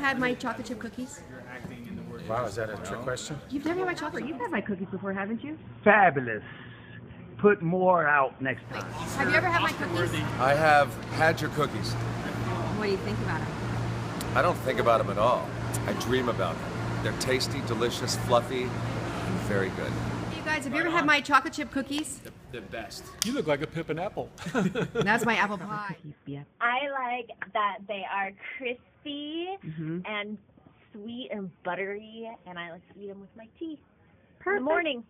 had my chocolate chip cookies? Wow, is that a trick question? You've never had my chocolate. You've had my cookies before, haven't you? Fabulous. Put more out next time. Have you ever had my cookies? I have had your cookies. What do you think about them? I don't think about them at all. I dream about them. They're tasty, delicious, fluffy, and very good. Hey, you guys, have you ever had my chocolate chip cookies? The best. You look like a pippin apple. That's my apple pie. I like that they are crispy and sweet and buttery, and I like to eat them with my tea in the morning.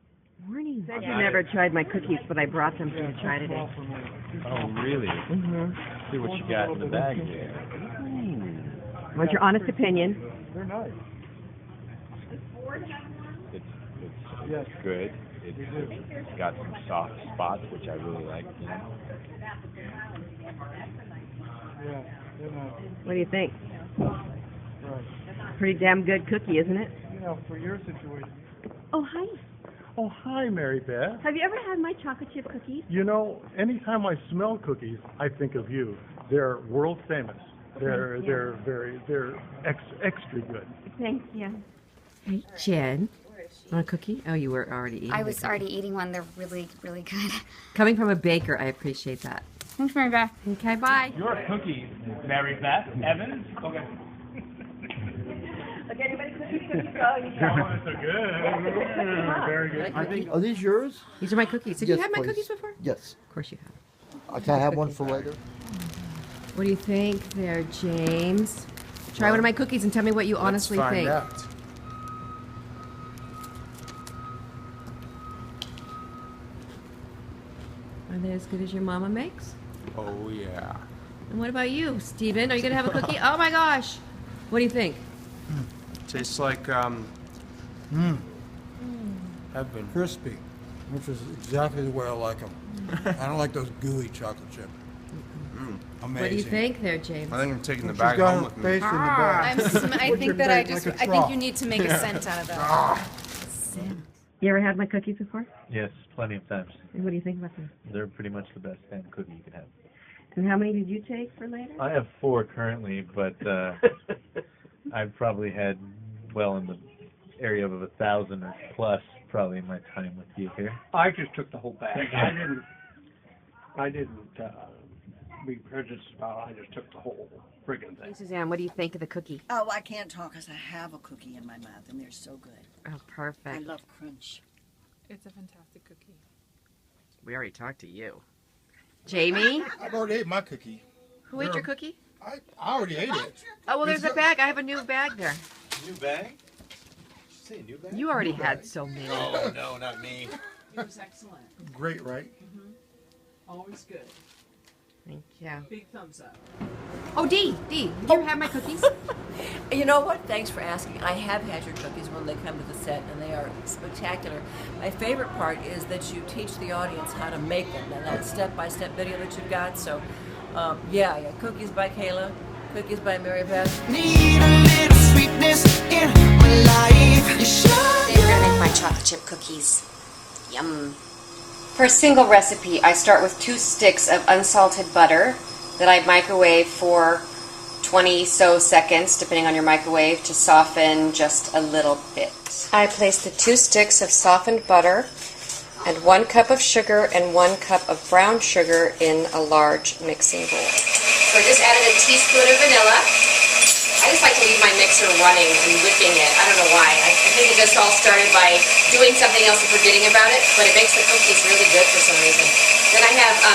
Morning. Said you never tried my cookies, but I brought them for you to try today. Oh, really? See what you got in the bag there. What's your honest opinion? They're nice. It's good. It's got some soft spots, which I really like. Yeah, they're nice. What do you think? Right. Pretty damn good cookie, isn't it? You know, for your situation. Oh, hi. Oh, hi, Mary Beth. Have you ever had my chocolate chip cookies? You know, anytime I smell cookies, I think of you. They're world famous. They're extra good. Thank you. Hey, Jen. Want a cookie? Oh, you were already eating. I was already eating one. They're really, really good. Coming from a baker, I appreciate that. Thanks, Mary Beth. Okay, bye. Your cookies, Mary Beth Evans. Okay. Look, anybody cookies? Oh, So good. Very good. I think Are these yours? these are my cookies. Did Yes, you have my please. cookies before? Yes. Of course you have. Can I have one for later? What do you think there, James? Try one of my cookies and tell me what you honestly Let's find think. out. Are they as good as your mama makes? Oh, yeah. And what about you, Steven? Are you going to have a cookie? Oh my gosh. What do you think? Tastes like, heaven. Crispy, which is exactly the way I like them. I don't like those gooey chocolate chip. Amazing. What do you think there, James? I think I'm taking the She's bag got home her with me. face in the bag. I think that I just, like a I think trough. you need to make a scent out of that. You ever had my cookies before? Yes, plenty of times. And what do you think about them? They're pretty much the best damn cookie you could have. And how many did you take for later? I have 4 currently, but I've probably had well in the area of 1,000 or plus probably in my time with you here. I just took the whole bag. I didn't be prejudiced about it. I just took the whole friggin' thing. Hey, Suzanne, what do you think of the cookie? Oh, I can't talk because I have a cookie in my mouth, and they're so good. Oh, perfect. I love crunch. It's a fantastic cookie. We already talked to you. Jamie? I've already ate my cookie. Who ate your cookie? I already ate it. Oh, well, there's a bag. I have a new bag there. New bag? Did you say a new bag? You already had so many. Oh, no, not me. It was excellent. Great, right? Always good. Thank you. Big thumbs up. Oh, Dee, have you ever had my cookies? You know what? Thanks for asking. I have had your cookies when they come to the set, and they are spectacular. My favorite part is that you teach the audience how to make them, and that step-by-step video that you've got. So, yeah, cookies by Kayla, cookies by Mary Beth. Need a little sweetness in my life. Today we're gonna make my chocolate chip cookies. Yum. For a single recipe, I start with 2 sticks of unsalted butter that I microwave for 20 so seconds, depending on your microwave, to soften just a little bit. I place the 2 sticks of softened butter and 1 cup of sugar and 1 cup of brown sugar in a large mixing bowl. So I just added a teaspoon of vanilla. I just like to leave my mixer running and whipping it. I don't know why. I think it just all started by doing something else and forgetting about it, but it makes the cookies really good for some reason. Then I have 2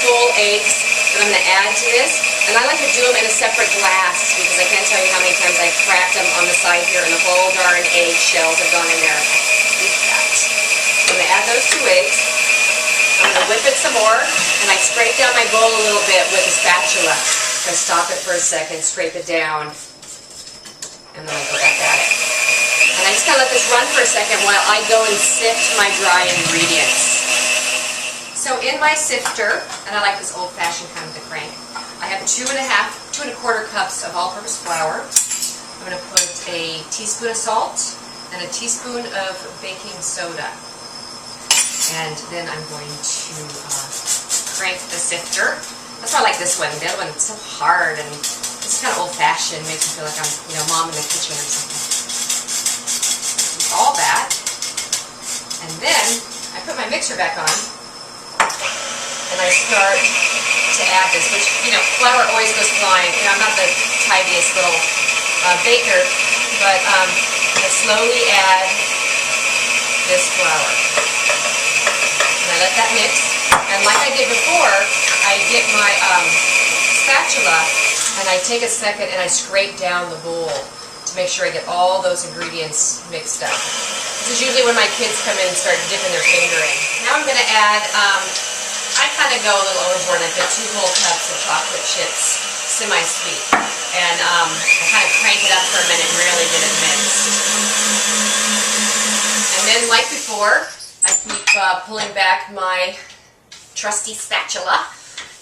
full eggs that I'm going to add to this, and I like to do them in a separate glass because I can't tell you how many times I've cracked them on the side here and the whole darn egg shells have gone in there. I hate that. I'm going to add those 2 eggs. I'm going to whip it some more, and I scrape down my bowl a little bit with a spatula. I stop it for a second, scrape it down, and then I go back at it. And I just kind of let this run for a second while I go and sift my dry ingredients. So in my sifter, and I like this old-fashioned kind of the crank, I have 2 1/4 cups of all-purpose flour. I'm going to put a teaspoon of salt and a teaspoon of baking soda. And then I'm going to crank the sifter. That's why I like this one. The other one's so hard and it's It's kind of old-fashioned, makes me feel like I'm, you know, mom in the kitchen or something. Do all that, and then I put my mixer back on, and I start to add this, which, you know, flour always goes flying. You know, I'm not the tidiest little baker, but I slowly add this flour. And I let that mix. And like I did before, I get my spatula and I take a second and I scrape down the bowl to make sure I get all those ingredients mixed up. This is usually when my kids come in and start dipping their finger in. Now I'm going to add, I kind of go a little overboard and I put 2 whole cups of chocolate chips, semi-sweet. And I kind of crank it up for a minute and really get it mixed. And then like before, I keep pulling back my trusty spatula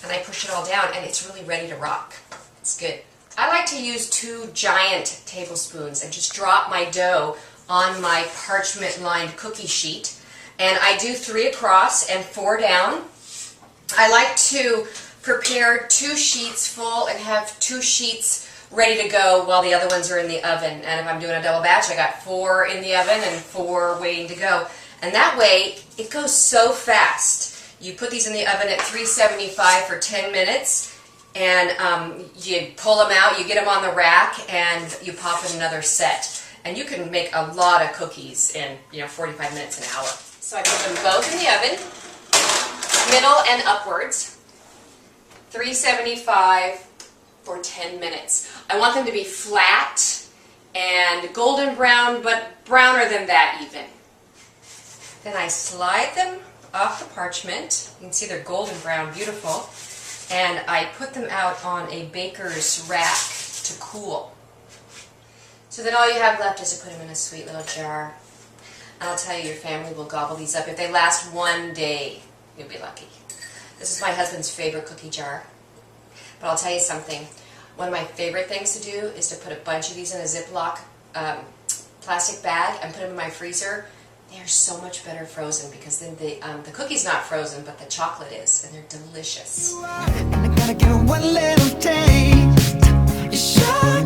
and I push it all down and it's really ready to rock. It's good. I like to use 2 giant tablespoons and just drop my dough on my parchment-lined cookie sheet. And I do 3 across and 4 down. I like to prepare 2 sheets full and have 2 sheets ready to go while the other ones are in the oven. And if I'm doing a double batch, I got 4 in the oven and 4 waiting to go. And that way, it goes so fast. You put these in the oven at 375 for 10 minutes, and you pull them out, you get them on the rack, and you pop in another set. And you can make a lot of cookies in, you know, 45 minutes, an hour. So I put them both in the oven, middle and upwards, 375 for 10 minutes. I want them to be flat and golden brown, but browner than that even. Then I slide them off the parchment. You can see they're golden brown, beautiful. And I put them out on a baker's rack to cool. So then all you have left is to put them in a sweet little jar. And I'll tell you, your family will gobble these up. If they last one day, you'll be lucky. This is my husband's favorite cookie jar. But I'll tell you something. One of my favorite things to do is to put a bunch of these in a Ziploc plastic bag and put them in my freezer. They are so much better frozen because then the cookie's not frozen, but the chocolate is, and they're delicious. And I gotta give it one little taste. You sure